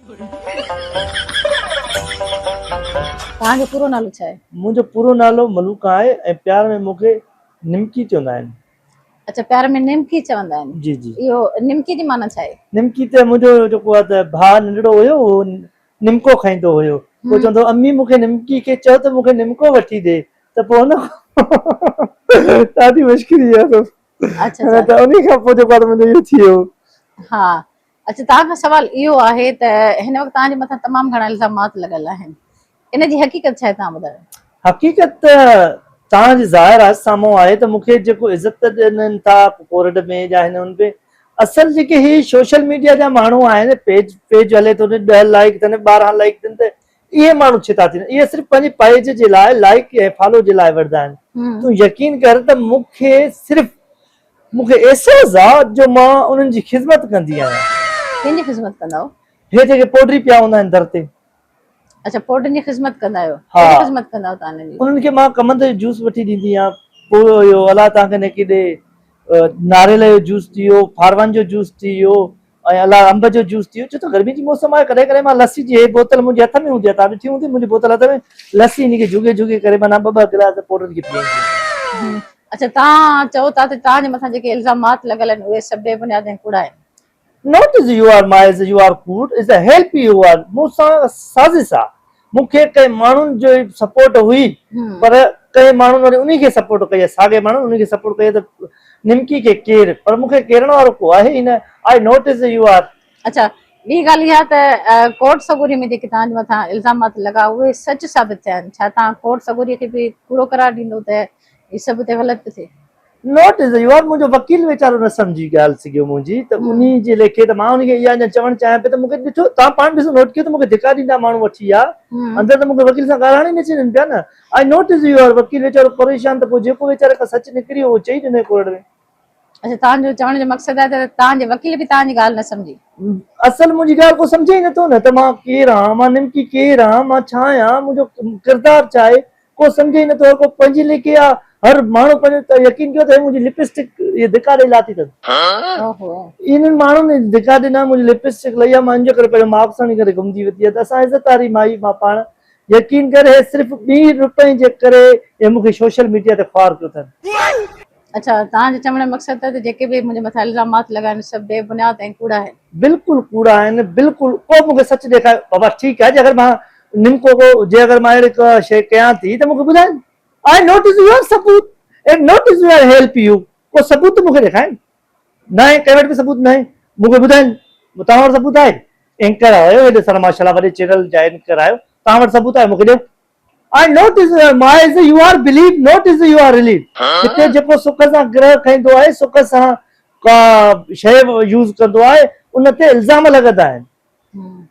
तव्हांजो पूरो नालो छा आहे? मुंहिंजो पूरो नालो मलूका आहे ऐं प्यार में मूंखे निमकी चवंदा आहिनि। अच्छा, प्यार में निमकी चवंदा आहिनि। जी जी। इहो निमकी जी माना छा आहे? निमकी त मुंहिंजो जेको आहे त भाउ नंढड़ो हुयो उहो निमको खाईंदो हुयो, पोइ चवंदो अम्मी मूंखे निमकी खे चओ त मूंखे निमको वठी ॾे, त पोइ हुन ॾाढी मुश्किल आहे त उन खां पोइ जेको आहे मुंहिंजो इहो थी वियो। हा, अच्छा, तव्हांखां सवाल इहो आहे त हिन वक़्तु तव्हांजे मथां तमामु घणा इल्ज़ामात लॻल आहिनि, इन जी हक़ीक़त छा आहे तव्हां ॿुधायो? हक़ीक़त त तव्हांजी ज़ाहिर आहे साम्हूं आहे त मूंखे जेको इज़त ॾियनि था कोर्ट में या हिन हुन में, असल जेके ही सोशल मीडिया जा माण्हू आहिनि, पेज हले थो 10 लाइक अथनि 12 लाइक अथनि, त इहे माण्हू छिता थियनि, इहे सिर्फ़ु पंहिंजे पेज जे लाइ लाइक ऐं फॉलो जे लाइ वठंदा आहिनि। तूं यकीन कर त मूंखे एहसास आहे जो मां उन्हनि जी ख़िदमत कंदी आहियां। कंहिंजी ख़िदमत कंदा आहियो? हे जेके पोडरी पिया हूंदा आहिनि दर ते। अच्छा, पोडरनि जी ख़िदमत कंदा आहियो? हा, कहिड़ी ख़िदमत कंदा आहियो तव्हां? उन्हनि खे मां कमंद जो जूस वठी ॾींदी आहियां, पोइ इहो अलाह तव्हांखे न केॾे नारेल जो जूस थी वियो, फारवन जो जूस थी वियो, ऐं अलाह अंब जो जूस थी वियो। छो त गर्मी जी मौसम आहे, कॾहिं कॾहिं मां लस्सी जी बोतल मुंहिंजे हथ में हूंदी आहे, तव्हां ॾिठी हूंदी मुंहिंजी बोतल हथ में, लस्सी इन खे जुगे जुगे करे माना 2-2 गिलास पोडर खे पीअंदी। अच्छा, तव्हां चओ था त तव्हांजे मथां जेके इल्ज़ामात लॻल आहिनि उहे सभु बेबुनियाद ऐं कूड़ा आहिनि। Not as you are my, as you are good, is a help you are. मूंसां साज़िश आहे, मूंखे कंहिं माण्हुनि जो सपोर्ट हुई, पर कंहिं माण्हुनि वरी उन्ही खे सपोर्ट कई, साॻे माण्हुनि उन्ही खे सपोर्ट कई त निमकी खे केरु, पर मूंखे केरण वारो को आहे ई न। I notice you are. अच्छा, ॿी ॻाल्हि इहा त कोर्ट सगोरी में जेके तव्हांजे मथां इल्ज़ामात लॻा उहे सच साबित थिया आहिनि, छा तव्हां कोर्ट सगोरीअ खे बि कूड़ो करार ॾींदो त हीअ सभु हुते ग़लति थिए? नोट इज़ यू आर, मुंहिंजो वकील वीचारो न सम्झी ॻाल्हि सघियो मुंहिंजी, त उन्ही जे लेखे त मां उनखे इहा अञा चवणु चाहियां पियो त मूंखे ॾिठो, तव्हां पाण ॾिसो नोट कयो त मूंखे धिका ॾींदा माण्हू वठी विया अंदरि, त मूंखे वकील सां ॻाल्हाइण ई न अचनि पिया न। आई नोटिस यू आर, वकील वीचारो परेशान, त पोइ जेको वीचारे खां सच निकिरी उहो चई ॾिनो कोर्ट में। अच्छा, तव्हांजो चवण जो मक़सदु आहे त तव्हांजे वकील बि तव्हांजी ॻाल्हि न सम्झी? असल मुंहिंजी ॻाल्हि को सम्झे ई नथो न, त मां केरु आहियां, मां निमकी केरु आहियां, मां छा आहियां, मुंहिंजो किरदारु छा आहे, को सम्झे ई नथो। को पंहिंजे लेखे आहे, हर माण्हू पंहिंजो यकीन कयो त मुंहिंजी लिपस्टिक इहे धिका ॾेई लाथी अथनि। इन्हनि माण्हुनि धिका ॾिना, मुंहिंजी लिपस्टिक लही आहे, मां इन जे करे पंहिंजो माप सां करे घुमंदी वेठी आहे, त असां इज़त वारी माई मां पाण, यकीन करे सिर्फ़ु 2 रुपए जे करे हे मूंखे सोशल मीडिया ते ख्वार कयो अथनि। अच्छा, तव्हांजे चवण जो मक़सदु आहे त जेके बि मुंहिंजे मथां इल्ज़ामात लॻा आहिनि सभु बेबुनियाद ऐं कूड़ा आहिनि? बिल्कुलु कूड़ा आहिनि, बिल्कुलु। को मूंखे सच ॾेखारे बाबा, ठीकु आहे, जे अगरि मां निमको को जे अगरि मां अहिड़ी का शइ कयां थी त मूंखे ॿुधाए। आई नोटिस यूर सबूत and notice your help you, को सबूत मूंखे ॾेखारे न आहे, कंहिं वटि बि सबूत न आहे, मूंखे ॿुधाइनि। तव्हां वटि सबूत आहे? एंकर आहियो, हेॾे सारा माशाल्लाह वॾे चैनल जा एंकर आहियो, तव्हां वटि सबूत आहे, मूंखे ॾियो। I notice my you are believe, notice you are relief. हिते जेको सुख सां ग्रह खाईंदो आहे, सुख सां का शइ यूज़ कंदो आहे, उन ते इल्ज़ाम लॻंदा आहिनि।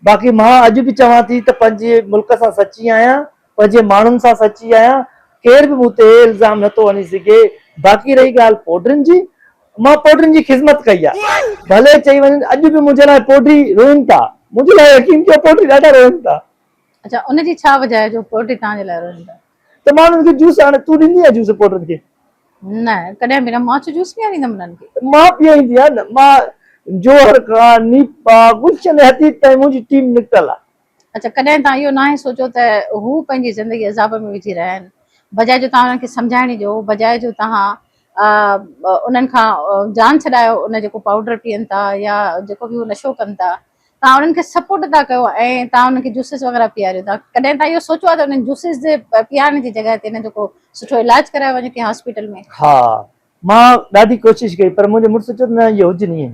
बाक़ी मां अॼु बि चवां थी त पंहिंजे मुल्क सां सची आहियां, पंहिंजे माण्हुनि सां सची आहियां, केर बि मूं ते इल्ज़ाम नथो हणी सघे। बाक़ी रही ॻाल्हि पोडरनि जी, मां पोडरनि जी ख़िदमत कई आहे, भले चई वञनि अॼु बि मुंहिंजे लाइ पोडरी रोइनि था, मुंहिंजे लाइ यकीन कयो पोडरी ॾाढा रोइनि था। अच्छा, उनजी छा वजह आहे जो पोडरी तव्हांजे लाइ रोइनि था? त मां उन्हनि खे जूस, हाणे तूं ॾींदी आहे जूस पोडरनि खे? न, कॾहिं बि न, मां छो जूस पीआरींदमि उन्हनि खे? मां पीआरींदी आहे न, मां जोहर खां नीपा गुलशन हदीद ताईं मुंहिंजी टीम निकितल आहे। अच्छा, कॾहिं तव्हां इहो न आहे सोचियो त हू पंहिंजी ज़िंदगी अज़ाब में विझी रहिया आहिनि, बजाए जो तव्हां उन्हनि खे सम्झाइण ॾियो, बजाए जो तव्हां उन्हनि खां जान छॾायो, उन जेको पाउडर पीअनि था या जेको बि उहो नशो कनि था, तव्हां उन्हनि खे सपोर्ट था कयो ऐं तव्हां उन्हनि खे जूसिस वग़ैरह पीआरियो था। कॾहिं तव्हां इहो सोचियो आहे त उन्हनि जूसिस जे पीआरण जी जॻह ते हिन जेको सुठो इलाज करायो वञे कंहिं हॉस्पिटल में? हा, मां ॾाढी कोशिशि कई, पर मुंहिंजे मुड़ुस चयो न इहो हुजनि ई,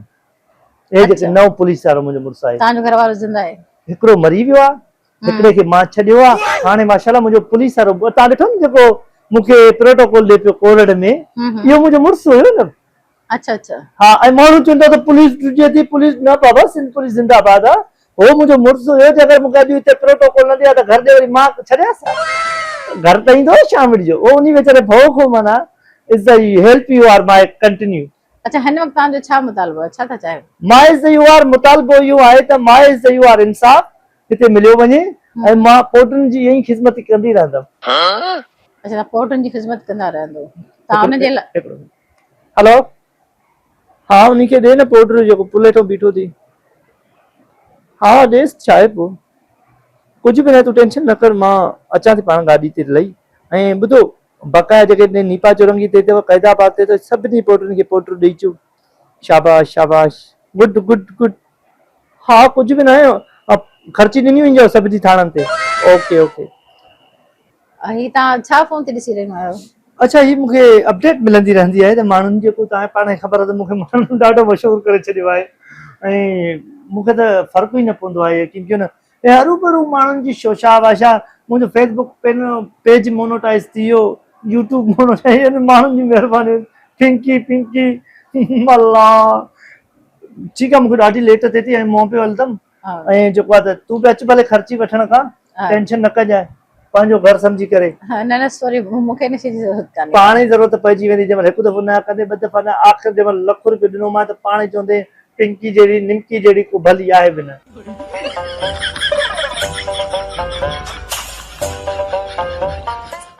हे जेके नओं पुलिस वारो मुंहिंजो मुड़ुस आहे। तव्हांजो घर वारो ज़िंदा आहे? हिकिड़ो मरी वियो आहे, हिकिड़े खे मां छॾियो आहे, हाणे माशाल्लाह मुंहिंजो पुलिस वारो, तव्हां ॾिठो न जेको मूंखे प्रोटोकॉल ॾिए पियो कोरड़ में, इहो मुंहिंजो मुड़ुस हुयो न। अच्छा अच्छा। हा, ऐं माण्हू चवंदा त पुलिस टुटे थी, पुलिस न बाबा, सिंध पुलिस ज़िंदाबाद आहे, हो मुंहिंजो मुड़ुस हुयो। जे अगरि मूंखे अॼु हिते प्रोटोकॉल न ॾिया त घर जे वरी मां छॾियासीं, घर त ईंदो शाम जो, उहो उन वीचारे भउ खो माना is the help you are my continue. अच्छा, हिन वक़्तु तव्हांजो छा मुतालबो आहे, छा था चाहियो? मां इज़ द यू आर मुतालबो इहो आहे त मां इज़ द यू आर इंसाफ़ हिते मिलियो वञे ऐं मां पोडरनि जी ईअं ई ख़िदमत कंदी रहंदमि। अच्छा, पोडरनि जी ख़िदमत कंदा रहंदो तव्हां उनजे लाइ? हेलो, हाँ, उन्हीं के दे ना पाउडर जो पुलेटो बीठो थी। हाँ ॾेसि छा आहे पोइ कुझु बि न तूं टेंशन न कर मां अचां थी पाण गाॾी ते लही ऐं ॿुधो बकाया जेके नीपा चौरंगी ते अथव क़ैदाबाद ते त सभिनी पोटनि खे पोटूं ॾेई अचो शाबाश शाबाश गुड गुड गुड हाँ कुझु बि न आहे ख़र्ची ॾिनी वञिजो सभिनी थाणनि ते ओके ओके ही तव्हां छा फोन ते ॾिसी रहिया आहियो? अच्छा ही मूंखे अपडेट मिलंदी रहंदी आहे त माण्हुनि जेको तव्हां पाण खे ख़बर आहे त मूंखे माण्हुनि ॾाढो मशहूरु करे छॾियो आहे ऐं मूंखे त फ़र्क़ु ई न पवंदो आहे यकीन कयो न ऐं हरू भरू माण्हुनि जी शोशा वाशा मुंहिंजो फेसबुक पेज मोनोटाइज़ थी वियो यूट्यूब मोनोटाइज़ माण्हुनि जी महिरबानी पिंकी पिंकी अल्लाह ठीकु आहे मूंखे ॾाढी लेट थिए थी ऐं मूं पियो हलंदमि ऐं जेको आहे त तूं बि अचु भले ख़र्ची वठण खां टेंशन न कजांइ पंहिंजो घर सम्झी करे न सॉरी मूंखे इन शइ जी ज़रूरत कान्हे पाण ई ज़रूरत पइजी वेंदी जंहिंमहिल हिकु दफ़ो न कंदे ॿ दफ़ा न आख़िर जंहिंमहिल ₹1,00,000 ॾिनोमांइ त पाण ई चवंदे पिंकी जहिड़ी निमकी जहिड़ी को भली आहे बि न